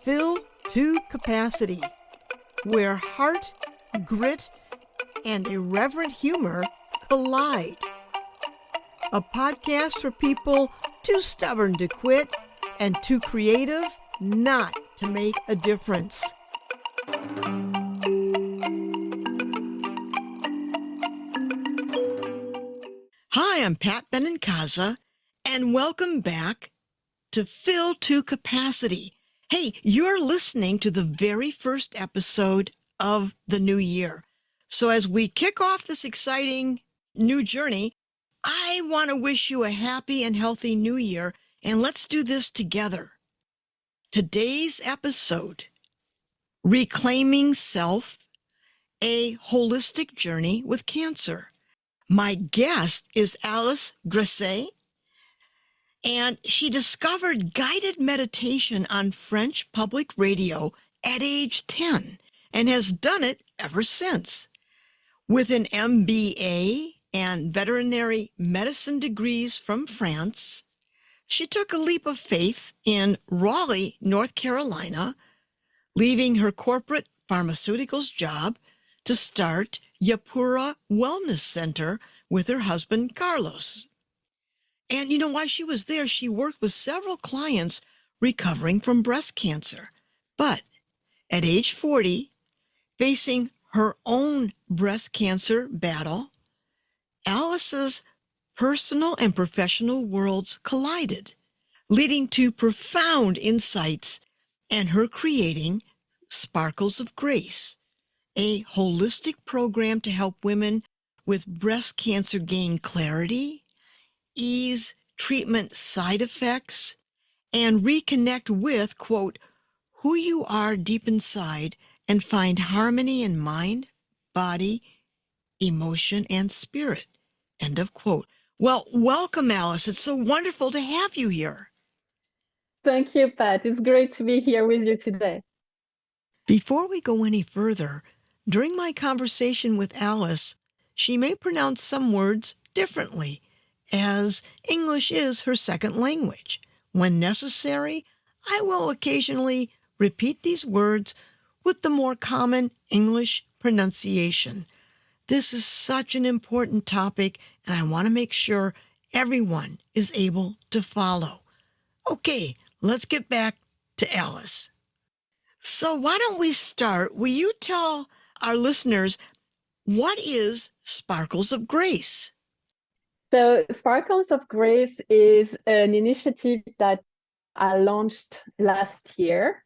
Fill to Capacity, where heart, grit, and irreverent humor collide. A podcast for people too stubborn to quit and too creative not to make a difference. Hi, I'm Pat Benincasa, and welcome back to Fill to Capacity. Hey, you're listening to the very first episode of the new year. So as we kick off this exciting new journey, I want to wish you a happy and healthy new year, and let's do this together. Today's episode, Reclaiming Self, a Holistic Journey with Cancer. My guest is Alice Grasset, and she discovered guided meditation on French public radio at age 10 and has done it ever since. With an MBA and veterinary medicine degrees from France, she took a leap of faith in Raleigh, North Carolina, leaving her corporate pharmaceuticals job to start Yapura Wellness Center with her husband, Carlos. And you know, while she was there, she worked with several clients recovering from breast cancer. But at age 40, facing her own breast cancer battle, Alice's personal and professional worlds collided, leading to profound insights and her creating Sparkles of Grace, a holistic program to help women with breast cancer gain clarity, ease treatment side effects, and reconnect with, quote, who you are deep inside and find harmony in mind, body, emotion, and spirit, end of quote. Well, welcome, Alice. It's so wonderful to have you here. Thank you, Pat. It's great to be here with you today. Before we go any further, during my conversation with Alice, she may pronounce some words differently, as English is her second language. When necessary, I will occasionally repeat these words with the more common English pronunciation. This is such an important topic, and I want to make sure everyone is able to follow. Okay, let's get back to Alice. So why don't we start? Will you tell our listeners, what is Sparkles of Grace? So Sparkles of Grace is an initiative that I launched last year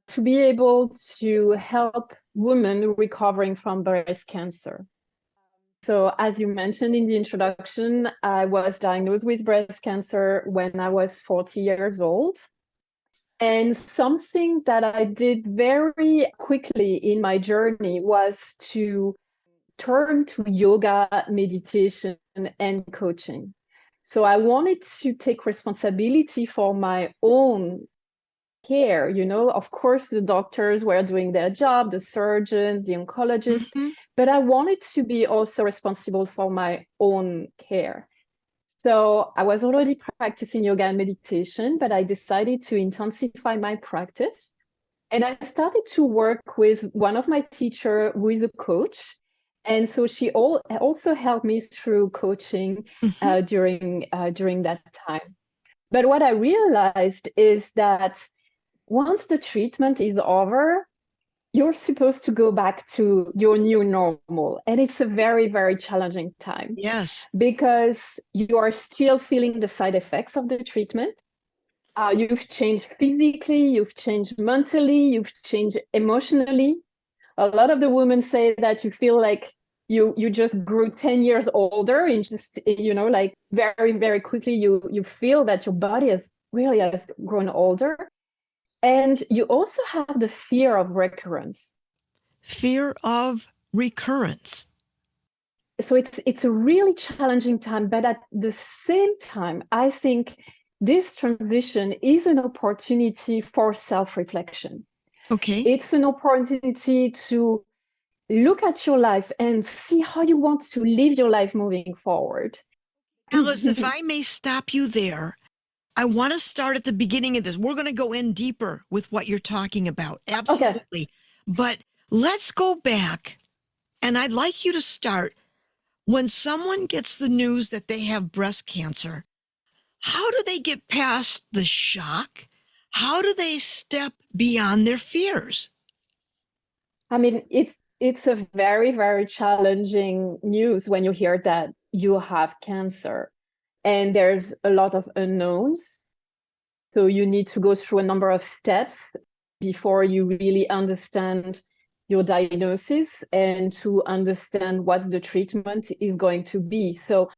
to be able to help women recovering from breast cancer. So as you mentioned in the introduction, I was diagnosed with breast cancer when I was 40 years old. And something that I did very quickly in my journey was to turn to yoga, meditation, and coaching. So I wanted to take responsibility for my own care. You know, of course, the doctors were doing their job, the surgeons, the oncologists, but I wanted to be also responsible for my own care. So I was already practicing yoga and meditation, but I decided to intensify my practice. And I started to work with one of my teachers who is a coach. And so she also helped me through coaching during that time. But what I realized is that once the treatment is over, you're supposed to go back to your new normal. And it's a very, very challenging time. Yes. Because you are still feeling the side effects of the treatment. You've changed physically, you've changed mentally, you've changed emotionally. A lot of the women say that you feel like you just grew 10 years older and just, you know, like very, very quickly you feel that your body has grown older. And you also have the fear of recurrence. Fear of recurrence. So it's a really challenging time, but at the same time, I think this transition is an opportunity for self-reflection. Okay. It's an opportunity to look at your life and see how you want to live your life moving forward. Alice, if I may stop you there, I want to start at the beginning of this. We're going to go in deeper with what you're talking about. Okay. Absolutely. But let's go back, and I'd like you to start when someone gets the news that they have breast cancer. How do they get past the shock? How do they step beyond their fears? I mean, it's a very, very challenging news when you hear that you have cancer. And there's a lot of unknowns. So you need to go through a number of steps before you really understand your diagnosis and to understand what the treatment is going to be. So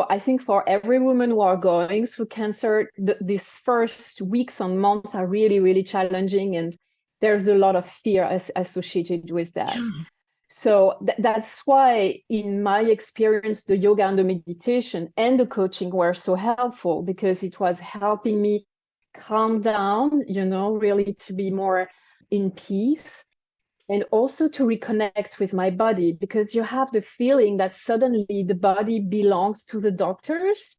I think for every woman who are going through cancer, these first weeks and months are really, really challenging. And there's a lot of fear associated with that. Yeah. So that's why, in my experience, the yoga and the meditation and the coaching were so helpful, because it was helping me calm down, really to be more in peace, and also to reconnect with my body, because you have the feeling that suddenly the body belongs to the doctors.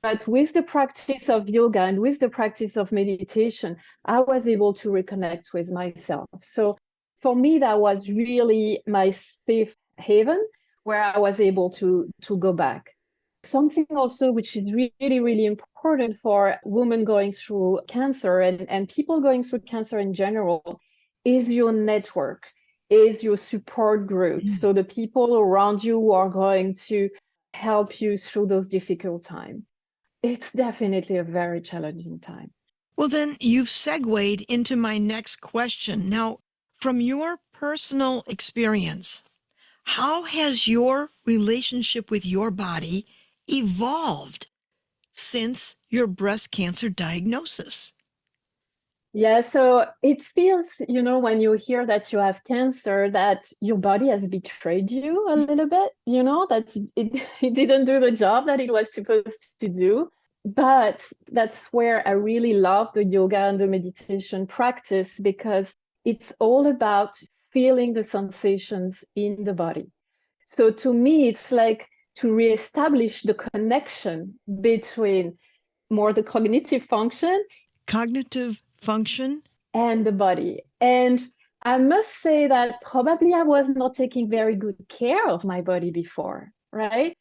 But with the practice of yoga and with the practice of meditation, I was able to reconnect with myself. So for me, that was really my safe haven where I was able to go back. Something also which is really, really important for women going through cancer and people going through cancer in general is your network, is your support group. Mm. So the people around you who are going to help you through those difficult times. It's definitely a very challenging time. Well, then you've segued into my next question. Now, from your personal experience, how has your relationship with your body evolved since your breast cancer diagnosis? Yeah, so it feels, when you hear that you have cancer, that your body has betrayed you a little bit, that it didn't do the job that it was supposed to do. But that's where I really love the yoga and the meditation practice, because it's all about feeling the sensations in the body. So to me, it's like to reestablish the connection between more the cognitive function Cognitive function? and the body. And I must say that probably I was not taking very good care of my body before, right?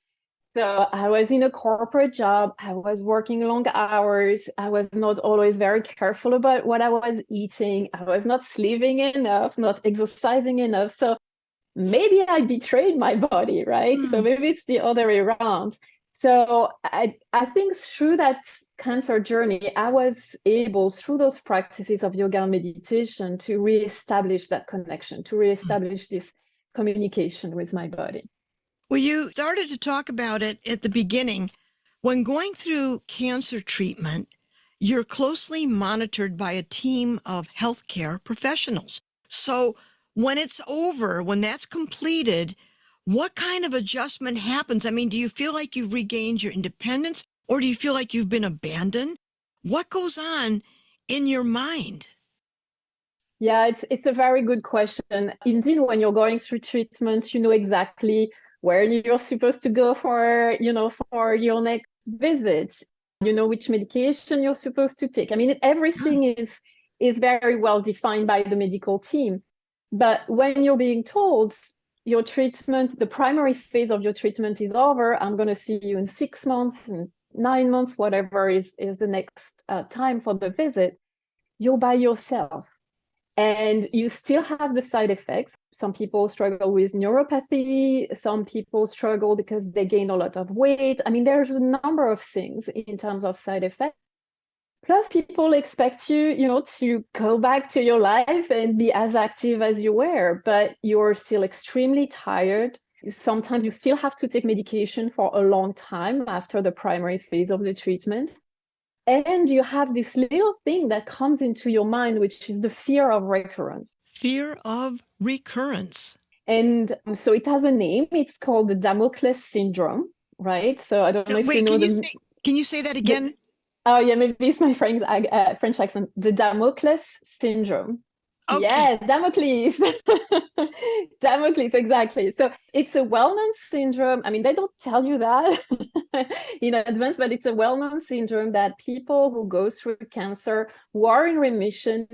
So I was in a corporate job. I was working long hours. I was not always very careful about what I was eating. I was not sleeping enough, not exercising enough. So maybe I betrayed my body, right? So Mm. maybe it's the other way around. So I think through that cancer journey, I was able, through those practices of yoga and meditation, to reestablish that connection, to reestablish this communication with my body. Well, you started to talk about it at the beginning. When going through cancer treatment, you're closely monitored by a team of healthcare professionals. So when it's over, when that's completed, what kind of adjustment happens? I mean, do you feel like you've regained your independence, or do you feel like you've been abandoned? What goes on in your mind? Yeah, it's a very good question. Indeed, when you're going through treatment, you know exactly where you're supposed to go for your next visit. You know which medication you're supposed to take. I mean, everything is very well defined by the medical team. But when you're being told your treatment, the primary phase of your treatment is over, I'm going to see you in 6 months and 9 months, whatever is the next time for the visit, you're by yourself. And you still have the side effects. Some people struggle with neuropathy. Some people struggle because they gain a lot of weight. I mean, there's a number of things in terms of side effects. Plus, people expect you, to go back to your life and be as active as you were, but you're still extremely tired. Sometimes you still have to take medication for a long time after the primary phase of the treatment. And you have this little thing that comes into your mind, which is the fear of recurrence. Fear of recurrence. And so it has a name. It's called the Damocles syndrome, right? So I don't know No, if you wait, know can you say that the again? oh yeah, maybe it's my French accent. The Damocles syndrome. Okay. Yes, Damocles. Damocles, exactly. So it's a well-known syndrome. I mean, they don't tell you that in advance, but it's a well-known syndrome that people who go through cancer who are in remission,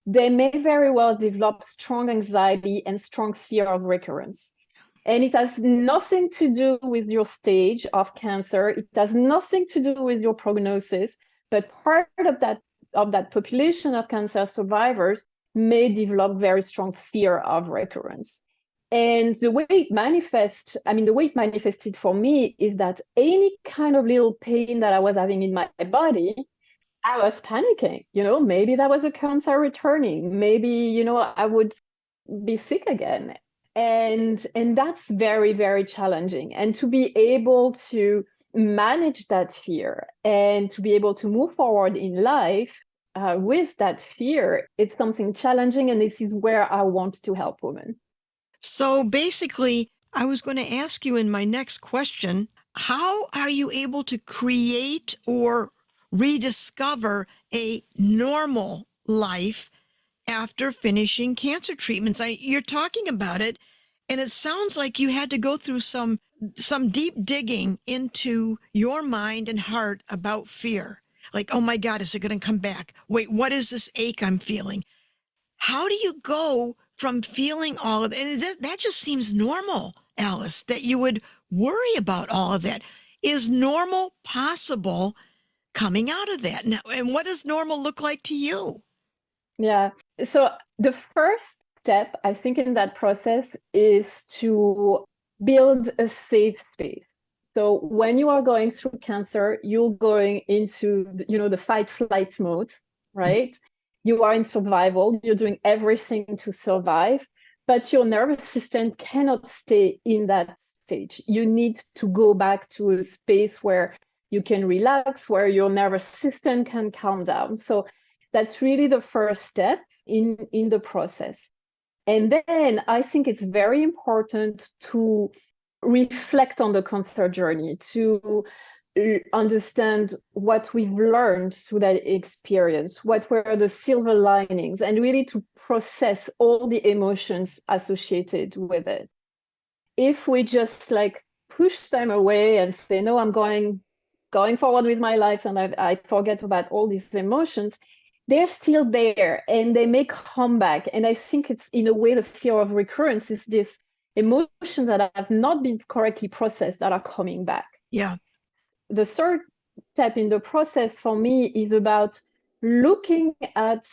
they may very well develop strong anxiety and strong fear of recurrence. And it has nothing to do with your stage of cancer. It has nothing to do with your prognosis, but part of that population of cancer survivors may develop very strong fear of recurrence. And the way it manifests, I mean, the way it manifested for me is that any kind of little pain that I was having in my body, I was panicking. Maybe that was a cancer returning. Maybe, I would be sick again. And that's very, very challenging. And to be able to manage that fear and to be able to move forward in life with that fear, it's something challenging. And this is where I want to help women. So basically, I was going to ask you in my next question, how are you able to create or rediscover a normal life after finishing cancer treatments? You're talking about it, and it sounds like you had to go through some deep digging into your mind and heart about fear. Like, oh my God, is it going to come back? Wait, what is this ache I'm feeling? How do you go from feeling all of it? And that just seems normal, Alice, that you would worry about all of that. Is normal possible coming out of that? Now, and what does normal look like to you? Yeah. So the first step, I think, in that process is to build a safe space. So when you are going through cancer, you're going into, the fight flight mode, right? You are in survival, you're doing everything to survive, but your nervous system cannot stay in that stage. You need to go back to a space where you can relax, where your nervous system can calm down. So that's really the first step in the process. And then I think it's very important to reflect on the cancer journey, to understand what we've learned through that experience, what were the silver linings, and really to process all the emotions associated with it. If we just like push them away and say, no, I'm going forward with my life and I forget about all these emotions, they're still there and they may come back. And I think it's, in a way, the fear of recurrence is this emotion that have not been correctly processed that are coming back. Yeah. The third step in the process for me is about looking at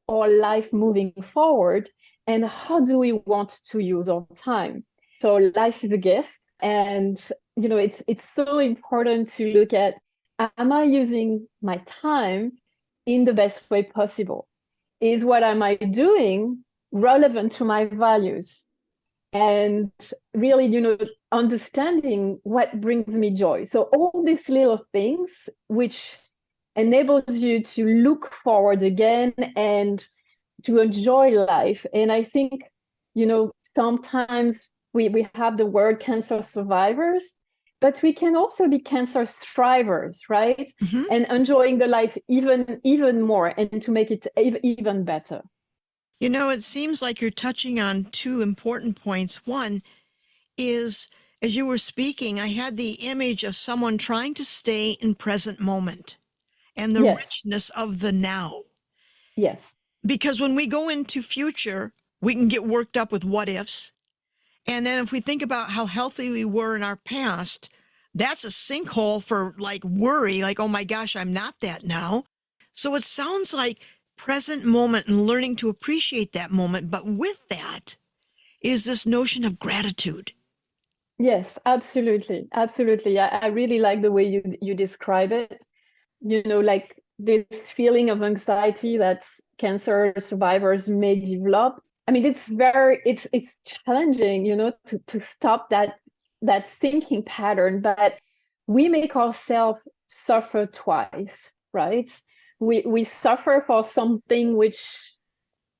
our life moving forward and how do we want to use our time. So life is a gift, and it's so important to look at, am I using my time in the best way possible? Is what am I doing relevant to my values? And really, understanding what brings me joy. So all these little things which enables you to look forward again and to enjoy life. And I think, sometimes we have the word cancer survivors, but we can also be cancer thrivers, right? Mm-hmm. And enjoying the life even more and to make it even better. It seems like you're touching on two important points. One is, as you were speaking, I had the image of someone trying to stay in present moment and the Yes, richness of the now. yes. Because when we go into future, we can get worked up with what ifs. And then if we think about how healthy we were in our past, that's a sinkhole for like worry, like, oh my gosh, I'm not that now. So it sounds like present moment and learning to appreciate that moment. But with that is this notion of gratitude. Yes, absolutely. Absolutely. I really like the way you describe it. Like this feeling of anxiety that cancer survivors may develop. I mean, it's challenging, to stop that thinking pattern, but we make ourselves suffer twice, right? We suffer for something which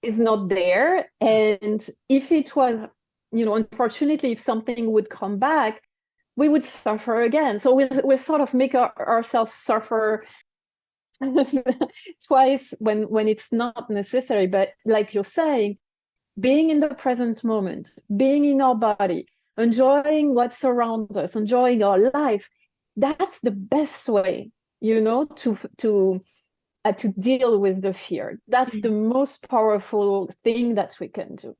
is not there. And if it was, unfortunately, if something would come back, we would suffer again. So we sort of make ourselves suffer twice when it's not necessary. But like you're saying, being in the present moment, being in our body, enjoying what surrounds us, enjoying our life, that's the best way, to deal with the fear. That's the most powerful thing that we can do.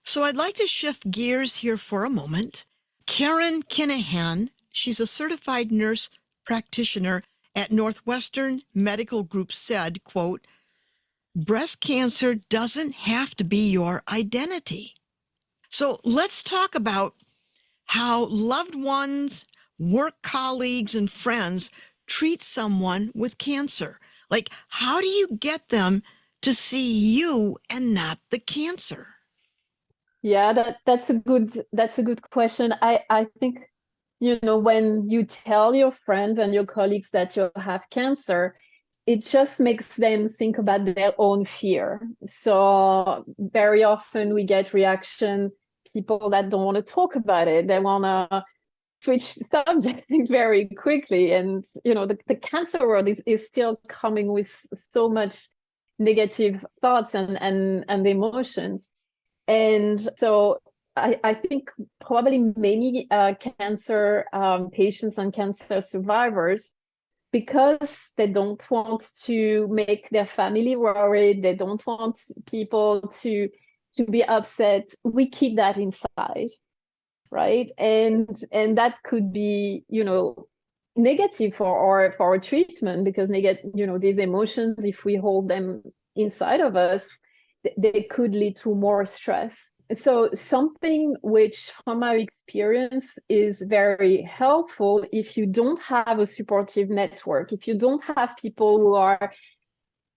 So I'd like to shift gears here for a moment. Karen Kinahan, she's a certified nurse practitioner at Northwestern Medical Group, said, quote, breast cancer doesn't have to be your identity. So let's talk about how loved ones, work colleagues, and friends treat someone with cancer. Like, how do you get them to see you and not the cancer? Yeah, that's a good question. I think, when you tell your friends and your colleagues that you have cancer, it just makes them think about their own fear. So very often we get reaction, people that don't want to talk about it. They want to switch subject very quickly. And, the cancer world is still coming with so much negative thoughts and emotions. And so I think probably many cancer patients and cancer survivors, because they don't want to make their family worried, they don't want people to be upset, we keep that inside, right? And that could be, negative for our treatment, because these emotions, if we hold them inside of us, they could lead to more stress. So something which, from my experience, is very helpful if you don't have a supportive network, if you don't have people who are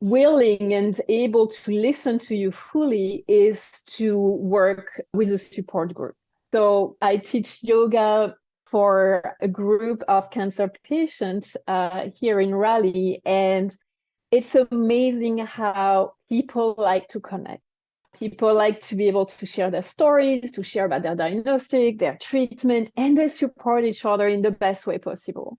willing and able to listen to you fully, is to work with a support group. So I teach yoga for a group of cancer patients here in Raleigh, and it's amazing how people like to connect. People like to be able to share their stories, to share about their diagnostic, their treatment, and they support each other in the best way possible.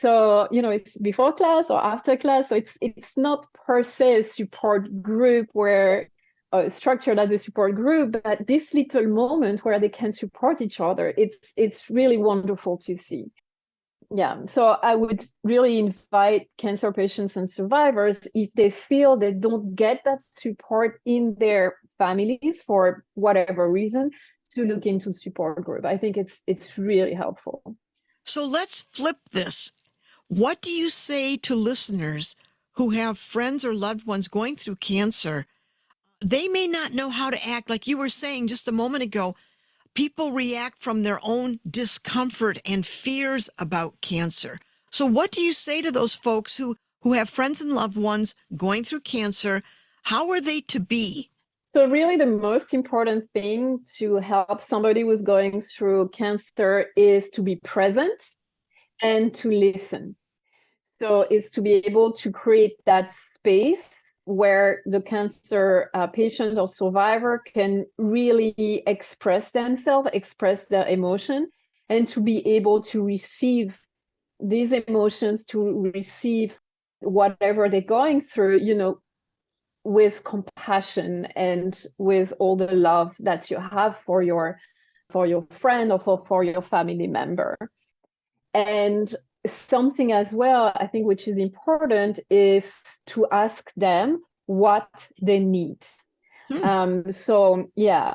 So, it's before class or after class. So it's not per se a support group where structured as a support group, but this little moment where they can support each other, it's really wonderful to see. Yeah, so I would really invite cancer patients and survivors, if they feel they don't get that support in their families for whatever reason, to look into support group. I think it's really helpful. So let's flip this. What do you say to listeners who have friends or loved ones going through cancer? They may not know how to act. Like you were saying just a moment ago, people react from their own discomfort and fears about cancer. So what do you say to those folks who have friends and loved ones going through cancer? How are they to be? So really the most important thing to help somebody who's going through cancer is to be present and to listen. So is to be able to create that space where the cancer patient or survivor can really express themselves, express their emotion, and to be able to receive these emotions, to receive whatever they're going through, with compassion and with all the love that you have for your friend or for your family member. And something as well, I think, which is important, is to ask them what they need. So yeah.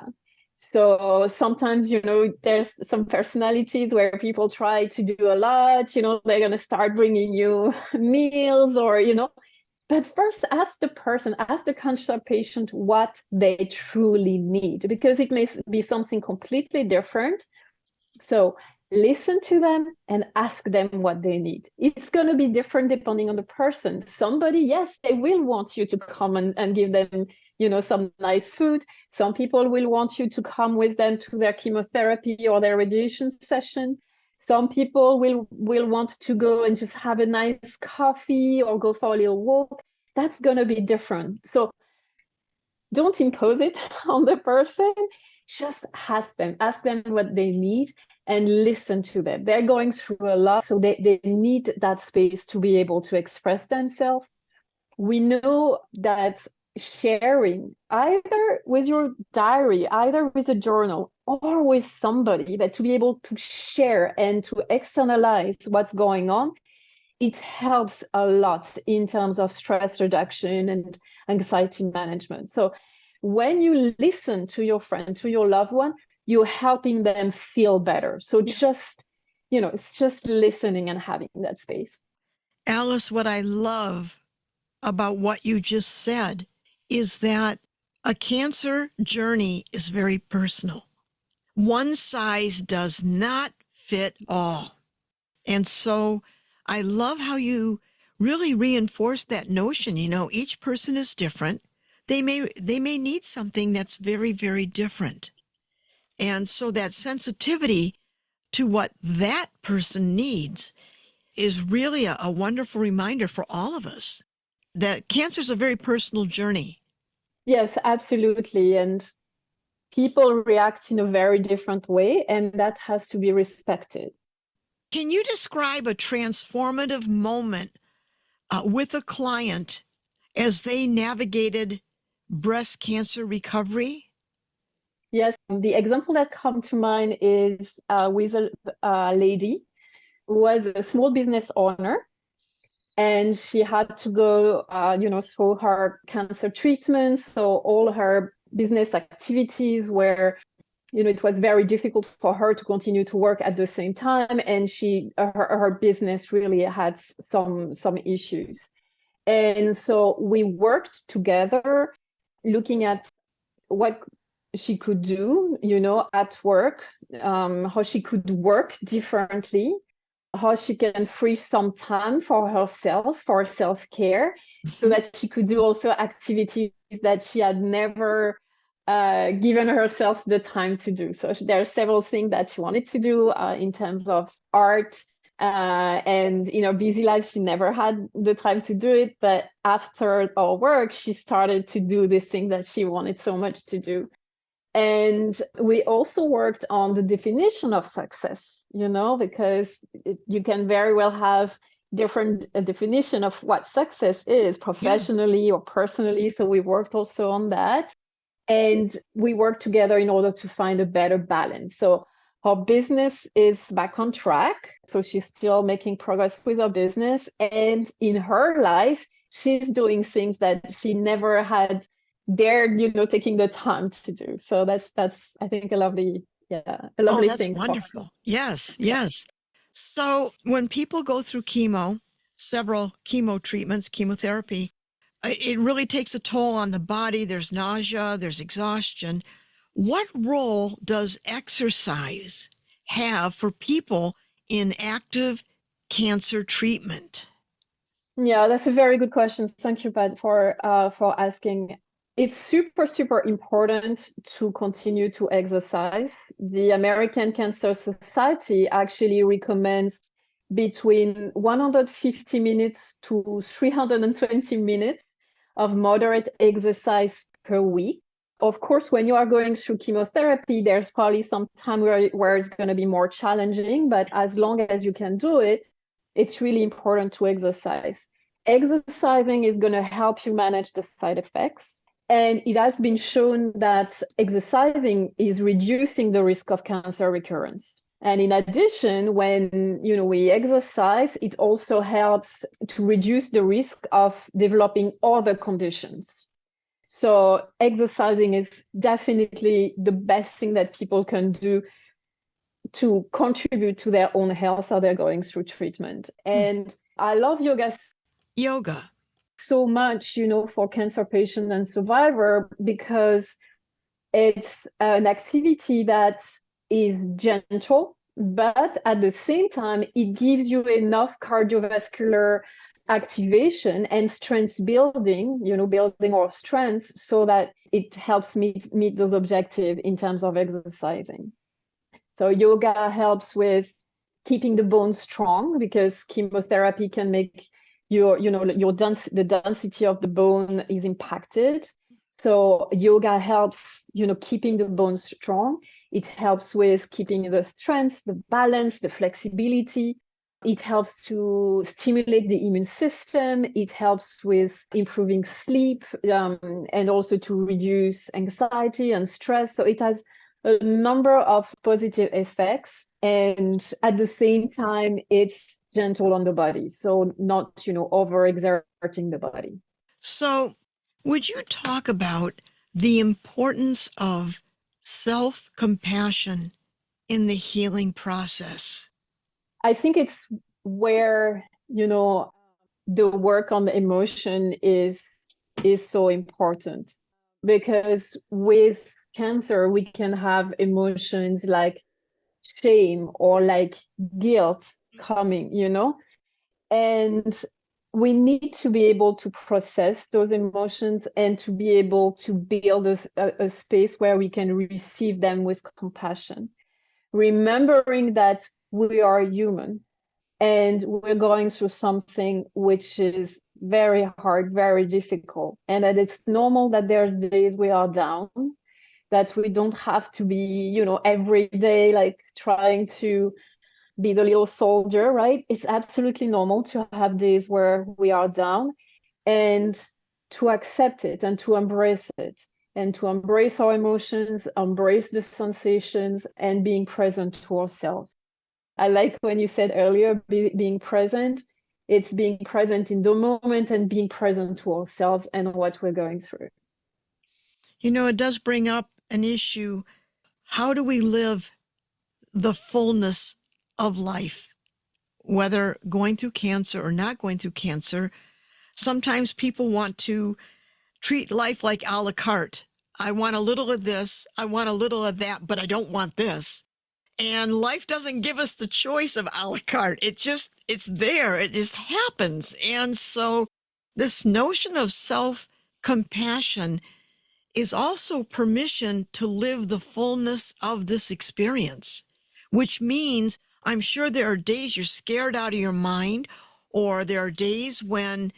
So sometimes, there's some personalities where people try to do a lot, they're going to start bringing you meals or, but first ask the person, ask the cancer patient what they truly need, because it may be something completely different. So listen to them and ask them what they need. It's going to be different depending on the person. Somebody, yes, they will want you to come and give them, some nice food. Some people will want you to come with them to their chemotherapy or their radiation session. Some people will want to go and just have a nice coffee or go for a little walk. That's going to be different. So don't impose it on the person. Just ask them what they need, and listen to them. They're going through a lot, so they need that space to be able to express themselves. We know that sharing, either with your diary, either with a journal, or with somebody, that to be able to share and to externalize what's going on, it helps a lot in terms of stress reduction and anxiety management. So when you listen to your friend, to your loved one, you're helping them feel better. So just, it's just listening and having that space. Alice, what I love about what you just said is that a cancer journey is very personal. One size does not fit all. And so I love how you really reinforce that notion. Each person is different. They may need something that's very, very different. And so that sensitivity to what that person needs is really a wonderful reminder for all of us that cancer is a very personal journey. Yes, absolutely. And people react in a very different way, and that has to be respected. Can you describe a transformative moment with a client as they navigated breast cancer recovery? Yes, the example that comes to mind is with a lady who was a small business owner, and she had to go, through her cancer treatment. So all her business activities were, it was very difficult for her to continue to work at the same time, and her business really had some issues. And so we worked together, looking at what she could do, at work, how she could work differently, how she can free some time for herself, for self-care, so that she could do also activities that she had never given herself the time to do. So there are several things that she wanted to do in terms of art, and in her busy life, she never had the time to do it. But after our work, she started to do this thing that she wanted so much to do. And we also worked on the definition of success, because you can very well have different definition of what success is professionally or personally. So we worked also on that. And we worked together in order to find a better balance. So her business is back on track. So she's still making progress with her business. And in her life, she's doing things that she never had dared, taking the time to do. So that's I think a lovely That's thing for her. wonderful. Yes, yes. So when people go through several chemo treatments, chemotherapy, it really takes a toll on the body. There's nausea, there's exhaustion. What role does exercise have for people in active cancer treatment? Yeah, that's a very good question. Thank you, Pat, for asking. It's super, super important to continue to exercise. The American Cancer Society actually recommends between 150 minutes to 320 minutes of moderate exercise per week. Of course, when you are going through chemotherapy, there's probably some time where it's going to be more challenging, but as long as you can do it, it's really important to exercise. Exercising is going to help you manage the side effects. And it has been shown that exercising is reducing the risk of cancer recurrence. And in addition, when we exercise, it also helps to reduce the risk of developing other conditions. So exercising is definitely the best thing that people can do to contribute to their own health as they're going through treatment. And I love Yoga so much, for cancer patient and survivor, because it's an activity that is gentle, but at the same time, it gives you enough cardiovascular activation and strength building, building our strengths, so that it helps meet those objectives in terms of exercising. So yoga helps with keeping the bones strong, because chemotherapy can make the density of the bone is impacted. So yoga helps, keeping the bones strong. It helps with keeping the strength, the balance, the flexibility. It helps to stimulate the immune system. It helps with improving sleep, and also to reduce anxiety and stress. So it has a number of positive effects. And at the same time, it's gentle on the body. So not, overexerting the body. So, would you talk about the importance of self-compassion in the healing process? I think it's where, the work on the emotion is so important, because with cancer we can have emotions like shame or like guilt coming, and we need to be able to process those emotions and to be able to build a space where we can receive them with compassion, remembering that we are human and we're going through something which is very hard, very difficult, and that it's normal that there's days we are down, that we don't have to be, every day like trying to be the little soldier, right? It's absolutely normal to have days where we are down, and to accept it and to embrace it, and to embrace our emotions, embrace the sensations, and being present to ourselves. I like when you said earlier, being present. It's being present in the moment and being present to ourselves and what we're going through. It does bring up an issue. How do we live the fullness of life, whether going through cancer or not going through cancer? Sometimes people want to treat life like a la carte. I want a little of this, I want a little of that, but I don't want this. And life doesn't give us the choice of a la carte. It's there. It just happens. And so this notion of self-compassion is also permission to live the fullness of this experience, which means I'm sure there are days you're scared out of your mind, or there are days when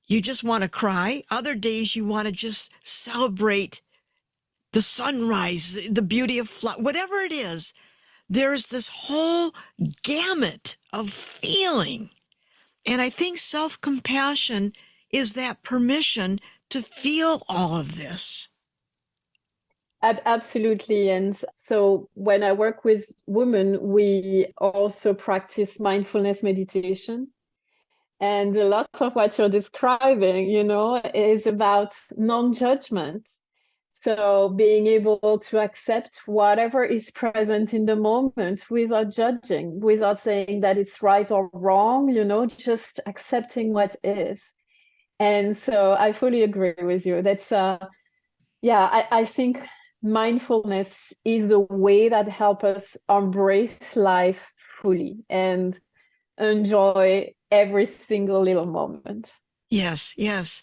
you just want to cry. Other days you want to just celebrate the sunrise, the beauty of whatever it is. There's this whole gamut of feeling. And I think self-compassion is that permission to feel all of this. Absolutely. And so when I work with women, we also practice mindfulness meditation. And a lot of what you're describing, is about non-judgment. So being able to accept whatever is present in the moment without judging, without saying that it's right or wrong, just accepting what is. And so I fully agree with you. That's I think mindfulness is the way that helps us embrace life fully and enjoy every single little moment. Yes, yes.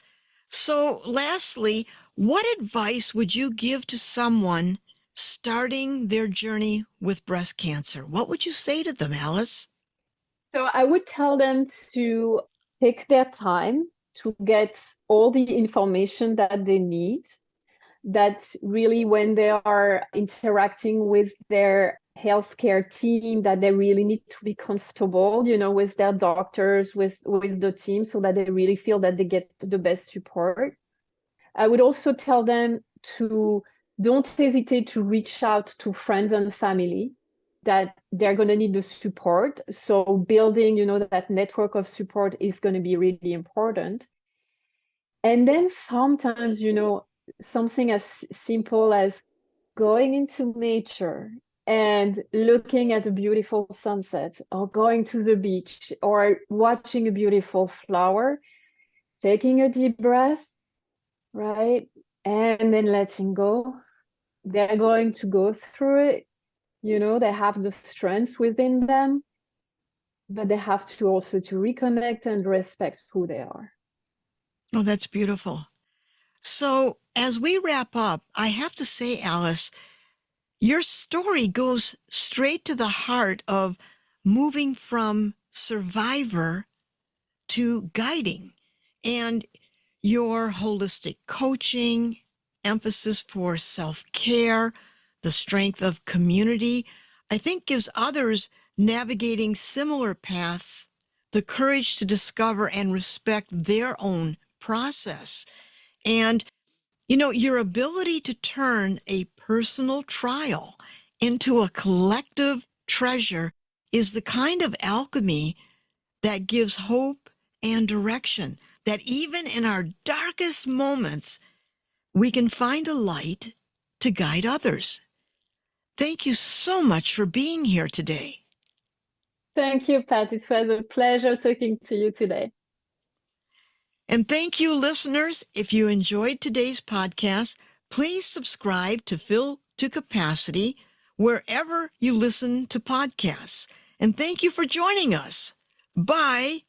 So lastly, what advice would you give to someone starting their journey with breast cancer? What would you say to them, Alice? So I would tell them to take their time to get all the information that they need, that really when they are interacting with their healthcare team, that they really need to be comfortable, with their doctors, with the team, so that they really feel that they get the best support. I would also tell them to don't hesitate to reach out to friends and family, that they're going to need the support. So building, that network of support is going to be really important. And then sometimes, something as simple as going into nature and looking at a beautiful sunset, or going to the beach, or watching a beautiful flower, taking a deep breath, right? And then letting go. They're going to go through it. They have the strength within them, but they have to also to reconnect and respect who they are. Oh, that's beautiful. So as we wrap up, I have to say, Alice, your story goes straight to the heart of moving from survivor to guiding, and your holistic coaching emphasis for self-care, the strength of community, I think gives others navigating similar paths the courage to discover and respect their own process. And, your ability to turn a personal trial into a collective treasure is the kind of alchemy that gives hope and direction, that even in our darkest moments, we can find a light to guide others. Thank you so much for being here today. Thank you, Pat. It was a pleasure talking to you today. And thank you, listeners. If you enjoyed today's podcast, please subscribe to Fill to Capacity wherever you listen to podcasts. And thank you for joining us. Bye.